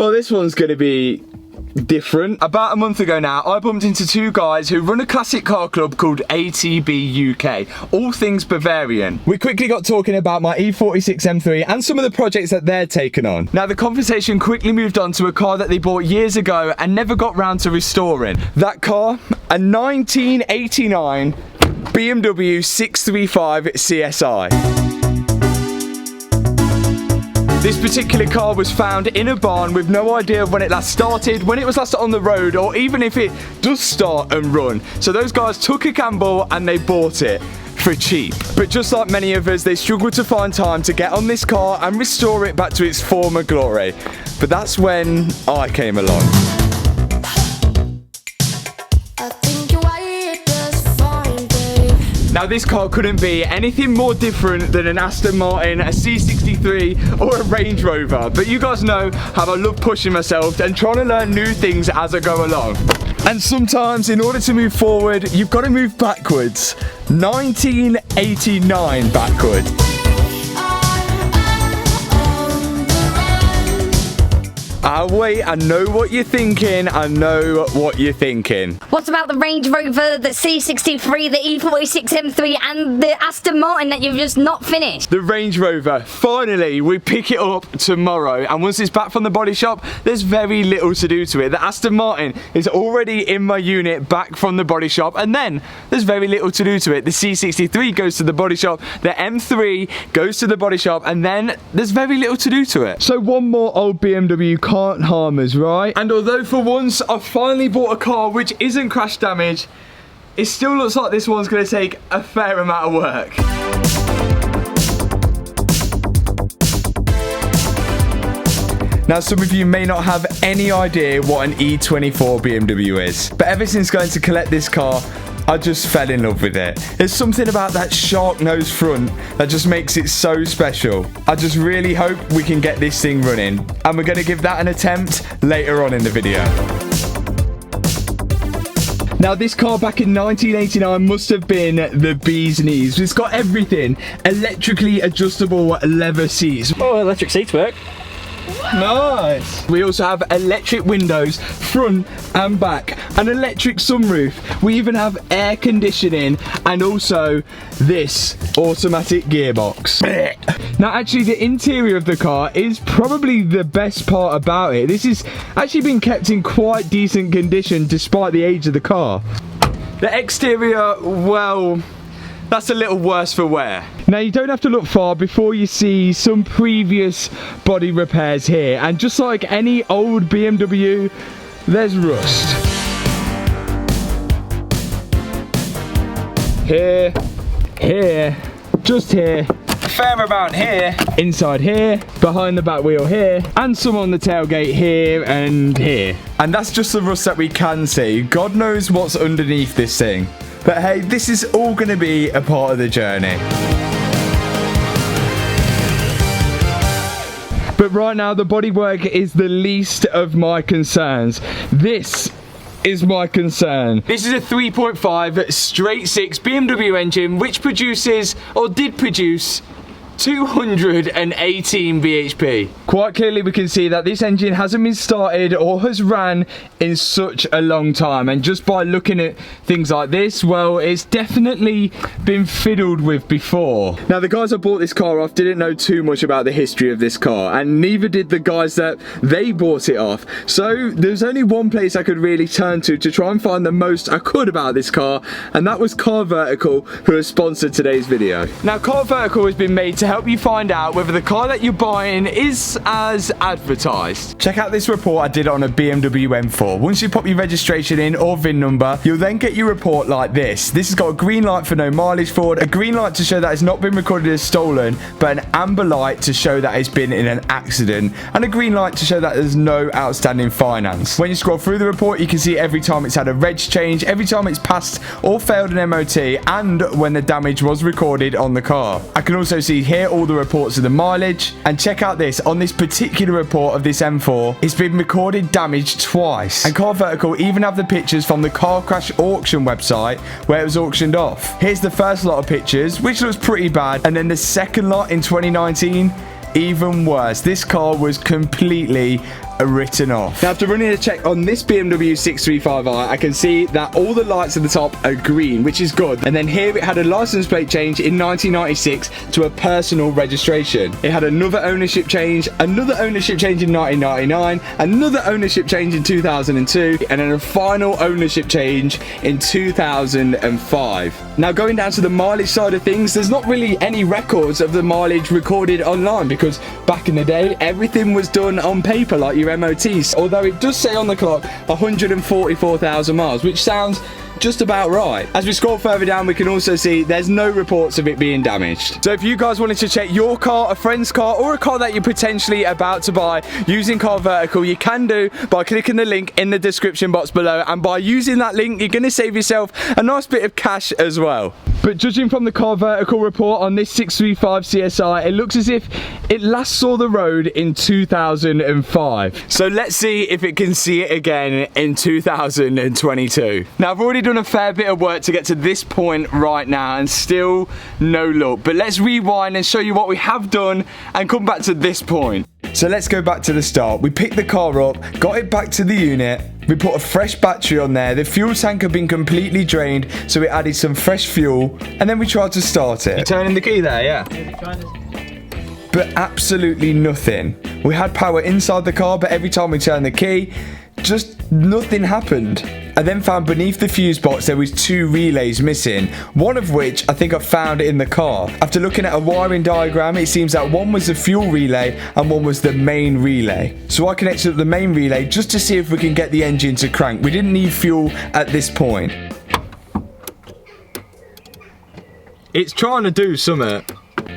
Well, this one's going to be different. About a month ago now, I bumped into two guys who run a classic car club called ATB UK, all things Bavarian. We quickly got talking about my E46 M3 and some of the projects that they're taken on. Now the conversation quickly moved on to a car that they bought years ago and never got round to restoring. That car, a 1989 Bmw E24 635Csi. This particular car was found in a barn with no idea of when it last started, when it was last on the road, or even if it does start and run. So those guys took a gamble and they bought it for cheap. But just like many of us, they struggled to find time to get on this car and restore it back to its former glory. But that's when I came along. Now this car couldn't be anything more different than an Aston Martin, a C63 or a Range Rover. But you guys know how I love pushing myself and trying to learn new things as I go along. And sometimes in order to move forward, you've got to move backwards. 1989 backward. Wait, I know what you're thinking. I know what you're thinking. What about the Range Rover, the C63, the E46 M3 and the Aston Martin that you've just not finished? The Range Rover, finally, we pick it up tomorrow. And once it's back from the body shop, there's very little to do to it. The Aston Martin is already in my unit, back from the body shop. And then there's very little to do to it. The C63 goes to the body shop. The M3 goes to the body shop. And then there's very little to do to it. So one more old BMW can't harm us, right? And although for once I've finally bought a car which isn't crash damage, it still looks like this one's going to take a fair amount of work. Now some of you may not have any idea what an E24 BMW is, but ever since going to collect this car, I just fell in love with it. There's something about that shark nose front that just makes it so special. I just really hope we can get this thing running, and we're going to give that an attempt later on in the video. Now this car back in 1989 must have been the bee's knees. It's got everything. Electrically adjustable leather seats. Oh, electric seats work. Nice. We also have electric windows, front and back, an electric sunroof. We even have air conditioning and also this automatic gearbox. Now actually the interior of the car is probably the best part about it. This has actually been kept in quite decent condition despite the age of the car. The exterior, well, that's a little worse for wear. Now you don't have to look far before you see some previous body repairs here, and just like any old BMW, there's rust. Here, here, just here, a fair amount here, inside here, behind the back wheel here, and some on the tailgate here and here. And that's just the rust that we can see. God knows what's underneath this thing. But hey, this is all going to be a part of the journey. But right now, the bodywork is the least of my concerns. This is my concern. This is a 3.5 straight 6 BMW engine, which produces, or did produce, 218 bhp. Quite clearly we can see that this engine hasn't been started or has ran in such a long time, and just by looking at things like this, well, it's definitely been fiddled with before. Now the guys I bought this car off didn't know too much about the history of this car, and neither did the guys that they bought it off. So there's only one place I could really turn to try and find the most I could about this car, and that was Car Vertical, who has sponsored today's video. Now Car Vertical has been made to help you find out whether the car that you're buying is as advertised. Check out this report I did on a BMW M4. Once you pop your registration in or VIN number, you'll then get your report like this. This has got a green light for no mileage forward, a green light to show that it's not been recorded as stolen, but an amber light to show that it's been in an accident, and a green light to show that there's no outstanding finance. When you scroll through the report, you can see every time it's had a reg change, every time it's passed or failed an MOT, and when the damage was recorded on the car. I can also see here all the reports of the mileage, and check out this. On this particular report of this M4, it's been recorded damaged twice, and Car Vertical even have the pictures from the car crash auction website where it was auctioned off. Here's the first lot of pictures, which looks pretty bad, and then the second lot in 2019, even worse. This car was completely written off. Now, after running a check on this BMW 635i, I can see that all the lights at the top are green, which is good. And then here it had a license plate change in 1996 to a personal registration. It had another ownership change in 1999, another ownership change in 2002, and then a final ownership change in 2005. Now, going down to the mileage side of things, there's not really any records of the mileage recorded online, because back in the day, everything was done on paper like your MOTs. Although it does say on the clock 144,000 miles, which sounds just about right. As we scroll further down, we can also see there's no reports of it being damaged. So if you guys wanted to check your car, a friend's car, or a car that you're potentially about to buy using Car Vertical, you can do by clicking the link in the description box below, and by using that link, you're going to save yourself a nice bit of cash as well. But judging from the Car Vertical report on this 635 CSI, it looks as if it last saw the road in 2005. So let's see if it can see it again in 2022. Now, I've already done a fair bit of work to get to this point right now, and still no luck. But let's rewind and show you what we have done and come back to this point. So let's go back to the start. We picked the car up, got it back to the unit. We put a fresh battery on there. The fuel tank had been completely drained, so we added some fresh fuel, and then we tried to start it. You're turning the key there, yeah? But absolutely nothing. We had power inside the car, but every time we turned the key, just nothing happened. I then found beneath the fuse box there was 2 relays missing, one of which I think I found in the car. After looking at a wiring diagram, it seems that one was the fuel relay and one was the main relay. So I connected up the main relay just to see if we can get the engine to crank. We didn't need fuel at this point. It's trying to do something.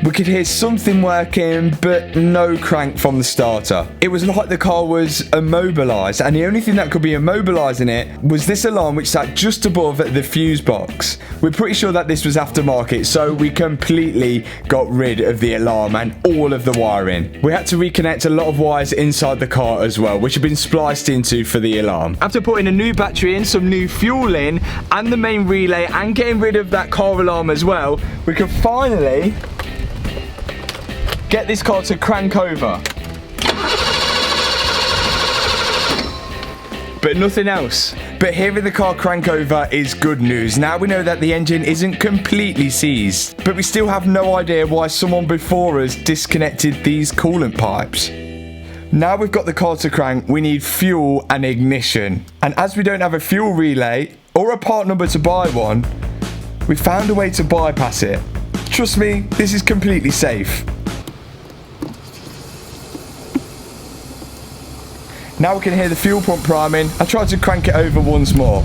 We could hear something working, but no crank from the starter. It was like the car was immobilised, and the only thing that could be immobilising it was this alarm which sat just above the fuse box. We're pretty sure that this was aftermarket, so we completely got rid of the alarm and all of the wiring. We had to reconnect a lot of wires inside the car as well, which had been spliced into for the alarm. After putting a new battery in, some new fuel in, and the main relay, and getting rid of that car alarm as well, we could finally get this car to crank over. But nothing else. But hearing the car crank over is good news. Now we know that the engine isn't completely seized, but we still have no idea why someone before us disconnected these coolant pipes. Now we've got the car to crank, we need fuel and ignition. And as we don't have a fuel relay or a part number to buy one, we found a way to bypass it. Trust me, this is completely safe. Now we can hear the fuel pump priming. I tried to crank it over once more.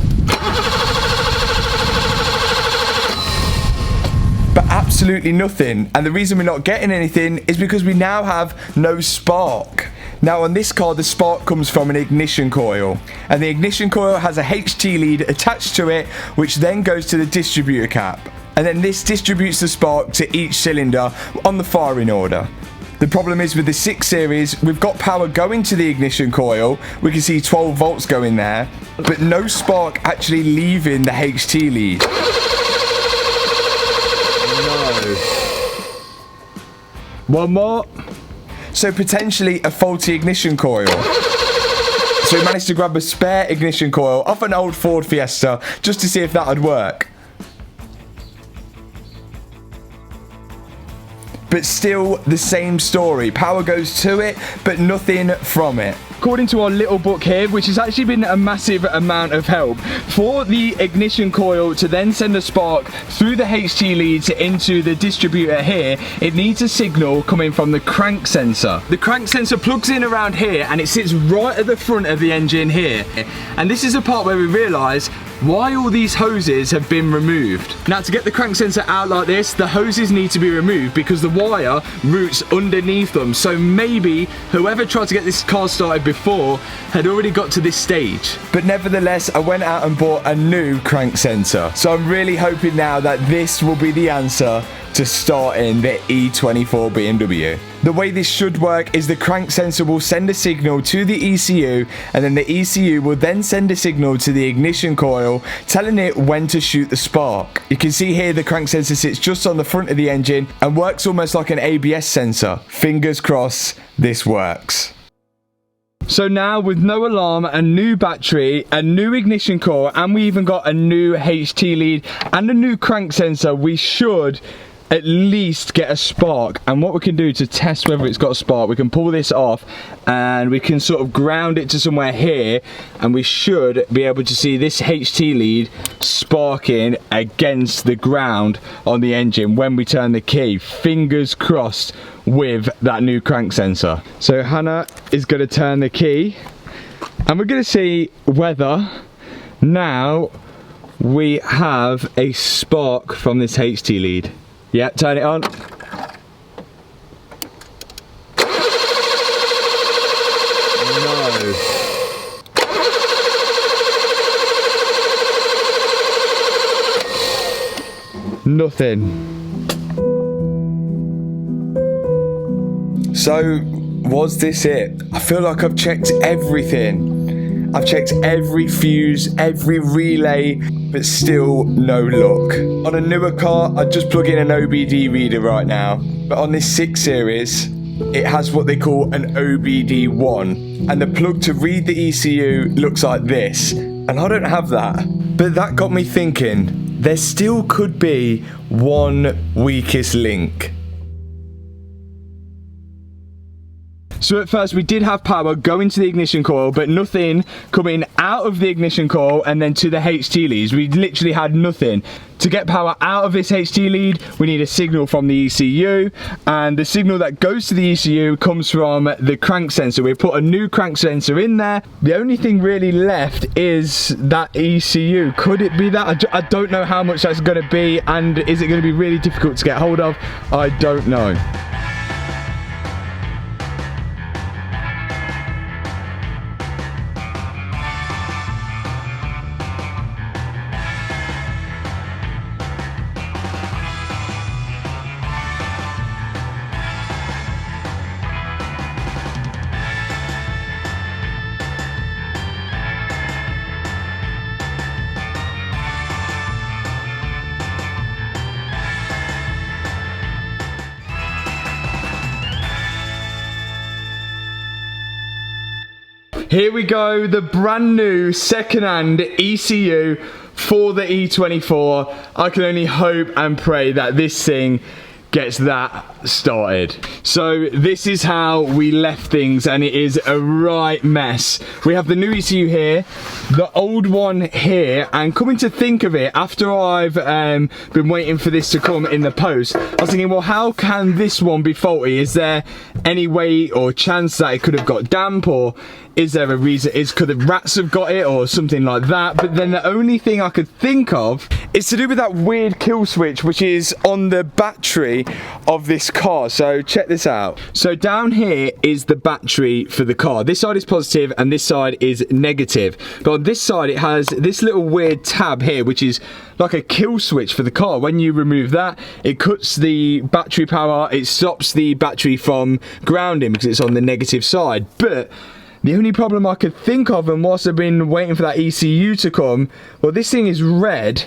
But absolutely nothing. And the reason we're not getting anything is because we now have no spark. Now on this car, the spark comes from an ignition coil. And the ignition coil has a HT lead attached to it, which then goes to the distributor cap. And then this distributes the spark to each cylinder on the firing order. The problem is with the 6 Series, we've got power going to the ignition coil. We can see 12 volts going there, but no spark actually leaving the HT lead. No. One more. So potentially a faulty ignition coil. So we managed to grab a spare ignition coil off an old Ford Fiesta just to see if that would work. But still the same story. Power goes to it, but nothing from it. According to our little book here, which has actually been a massive amount of help, for the ignition coil to then send a spark through the HT leads into the distributor here, it needs a signal coming from the crank sensor. The crank sensor plugs in around here, and it sits right at the front of the engine here. And this is the part where we realise why all these hoses have been removed. Now, to get the crank sensor out like this, the hoses need to be removed because the wire routes underneath them. So maybe whoever tried to get this car started before had already got to this stage. But nevertheless, I went out and bought a new crank sensor. So I'm really hoping now that this will be the answer to starting the E24 BMW. The way this should work is the crank sensor will send a signal to the ECU, and then the ECU will then send a signal to the ignition coil telling it when to shoot the spark. You can see here the crank sensor sits just on the front of the engine and works almost like an ABS sensor. Fingers crossed this works. So now with no alarm, a new battery, a new ignition core, and we even got a new HT lead and a new crank sensor, we should at least get a spark. And what we can do to test whether it's got a spark, we can pull this off and we can sort of ground it to somewhere here, and we should be able to see this HT lead sparking against the ground on the engine when we turn the key. Fingers crossed with that new crank sensor. So Hannah is going to turn the key and we're going to see whether now we have a spark from this HT lead. Yeah, turn it on. No. Nothing. So, was this it? I feel like I've checked everything. I've checked every fuse, every relay, but still no luck. On a newer car, I'd just plug in an OBD reader right now. But on this 6 Series, it has what they call an OBD1. And the plug to read the ECU looks like this. And I don't have that. But that got me thinking, there still could be one weakest link. So at first we did have power going to the ignition coil, but nothing coming out of the ignition coil and then to the HT leads. We literally had nothing. To get power out of this HT lead, we need a signal from the ECU, and the signal that goes to the ECU comes from the crank sensor. We put a new crank sensor in there. The only thing really left is that ECU. Could it be that? I don't know how much that's going to be, and is it going to be really difficult to get hold of? I don't know. Here we go, the brand new second-hand ECU for the E24. I can only hope and pray that this thing gets that started. So this is how we left things, and it is a right mess. We have the new ECU here, the old one here, and coming to think of it, after I've been waiting for this to come in the post, I was thinking, well, how can this one be faulty? Is there any way or chance that it could have got damp, or is there a reason? Could the rats have got it or something like that? But then the only thing I could think of is to do with that weird kill switch which is on the battery of this car. So check this out. So down here is the battery for the car. This side is positive and this side is negative. But on this side it has this little weird tab here which is like a kill switch for the car. When you remove that, it cuts the battery power, it stops the battery from grounding because it's on the negative side. But the only problem I could think of, and whilst I've been waiting for that ECU to come, well, this thing is red,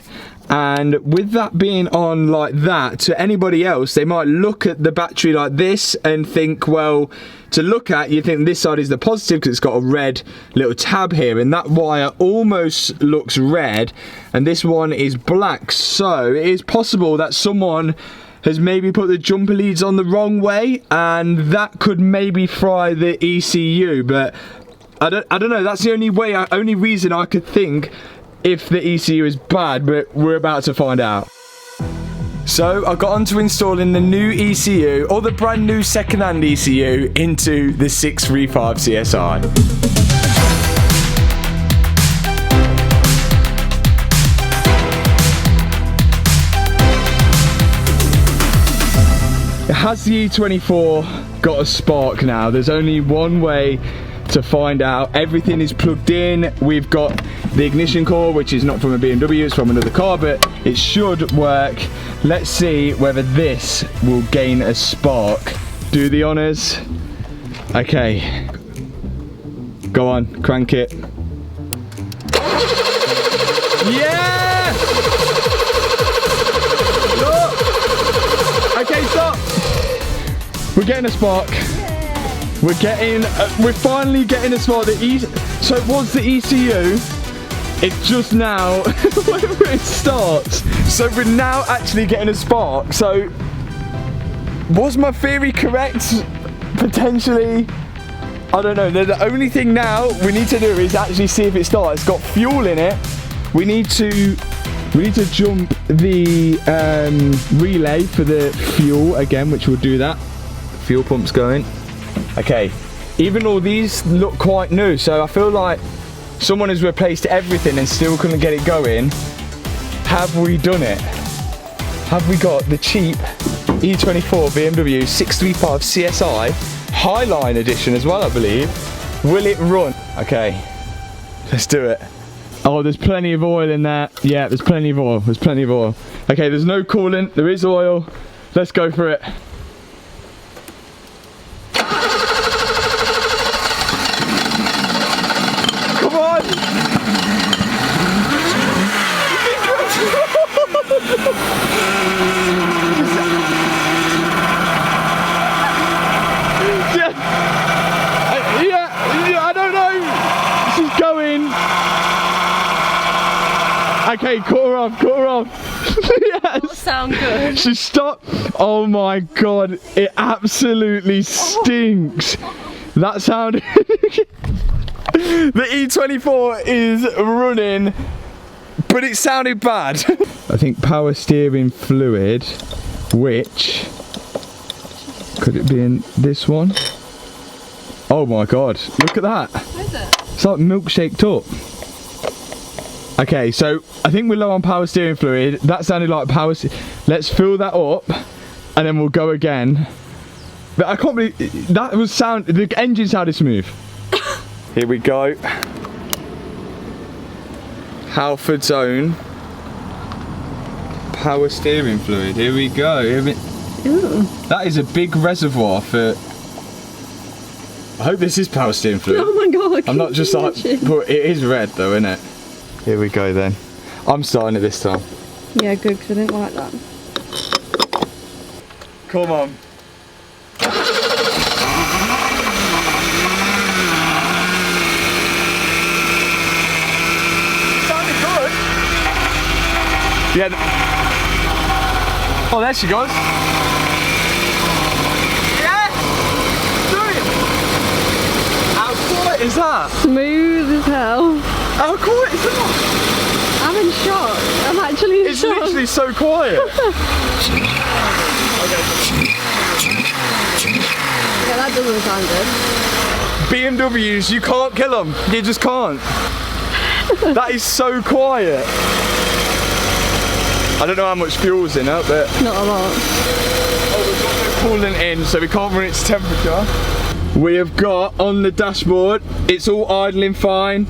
and with that being on like that, to anybody else, they might look at the battery like this and think, well, to look at, you think this side is the positive because it's got a red little tab here, and that wire almost looks red, and this one is black. So it is possible that someone has maybe put the jumper leads on the wrong way, and that could maybe fry the ECU. But I don't know. That's the only reason I could think if the ECU is bad. But we're about to find out. So I got on to installing the new ECU, or the brand new second-hand ECU, into the 635Csi. Has the E24 got a spark now? There's only one way to find out. Everything is plugged in. We've got the ignition core, which is not from a BMW, it's from another car, but it should work. Let's see whether this will gain a spark. Do the honors. Okay. Go on, crank it. Yeah! Look! Okay, stop. We're getting a spark. We're finally getting a spark. So it was the ECU. It's just now whenever it starts. So we're now actually getting a spark. So was my theory correct? Potentially. I don't know. The only thing now we need to do is actually see if it starts. It's got fuel in it. We need to jump the relay for the fuel again, which will do that. Fuel pump's going. Okay. Even though these look quite new, so I feel like someone has replaced everything and still couldn't get it going. Have we done it? Have we got the cheap E24 Bmw 635Csi Highline edition as well, I believe? Will it run? Okay, let's do it. Oh, there's plenty of oil in there. Yeah, there's plenty of oil. There's plenty of oil. Okay, there's no coolant. There is oil. Let's go for it. Come on! Yeah, I don't know. She's going. Okay, cut her off. Yes. That sound good. She stopped. Oh my god, it absolutely stinks. That sounded. The E24 is running, but it sounded bad. I think power steering fluid, which could it be in this one? Oh my god, look at that. What is it? It's like milkshaked up. Okay, so I think we're low on power steering fluid. That sounded like power. Let's fill that up, and then we'll go again. But I can't believe that was sound. The engine sounded smooth. Here we go. Halford's own power steering fluid. Here we go. Ooh. That is a big reservoir for. I hope this is power steering fluid. Oh my god. I'm not just like, but it is red though, isn't it? Here we go then. I'm starting it this time. Yeah, good, because I didn't like that. Come on. Sounded good. Yeah. Oh, there she goes. Yeah. Do it. How quiet is that? Smooth as hell. How quiet is that? I'm in shock. I'm actually in It's shock. literally so quiet. Yeah, that doesn't sound good. BMWs, you can't kill them. You just can't. That is so quiet. I don't know how much fuel's in it, but... Not a lot. Oh, we've got no coolant in, so we can't run its temperature. We have got on the dashboard, it's all idling fine.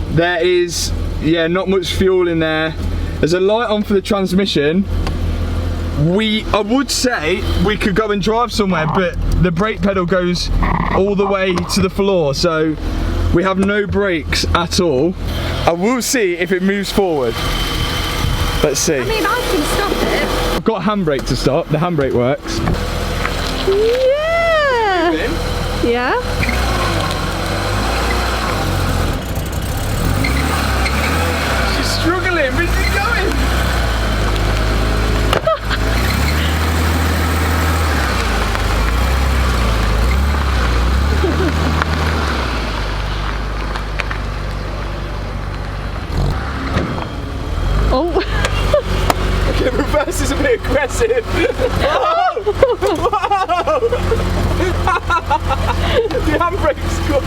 There is, yeah, not much fuel in there. There's a light on for the transmission. I would say we could go and drive somewhere, but the brake pedal goes all the way to the floor, so we have no brakes at all. I will see if it moves forward. Let's see. I mean, I can stop it. I've got a handbrake to stop. The handbrake works. Yeah. Yeah. She's struggling, but she's going. Oh. Okay, reverse is a bit aggressive. Whoa! Whoa! The handbrake's good.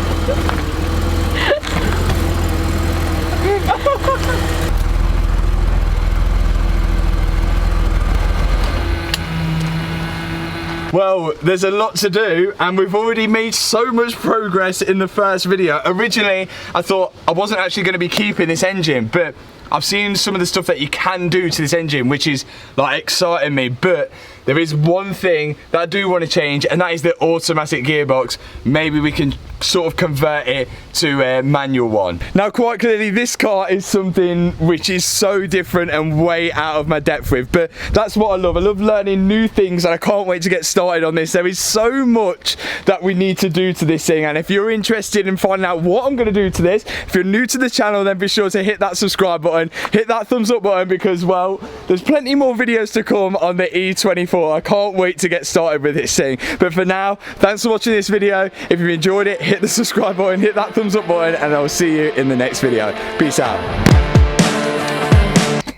Well, there's a lot to do, and we've already made so much progress in the first video. Originally, I thought I wasn't actually going to be keeping this engine, but I've seen some of the stuff that you can do to this engine, which is like exciting me, but there is one thing that I do want to change, and that is the automatic gearbox. Maybe we can sort of convert it to a manual one. Now, quite clearly, this car is something which is so different and way out of my depth with, but that's what I love. I love learning new things, and I can't wait to get started on this. There is so much that we need to do to this thing, and if you're interested in finding out what I'm going to do to this, if you're new to the channel, then be sure to hit that subscribe button, hit that thumbs up button, because, well, there's plenty more videos to come on the E24. I can't wait to get started with this thing. But for now, thanks for watching this video. If you've enjoyed it, hit the subscribe button, hit that thumbs up button, and I'll see you in the next video. Peace out.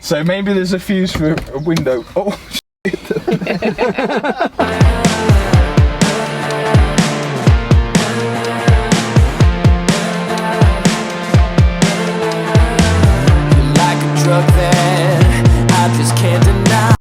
So maybe there's a fuse for a window. Oh, shit.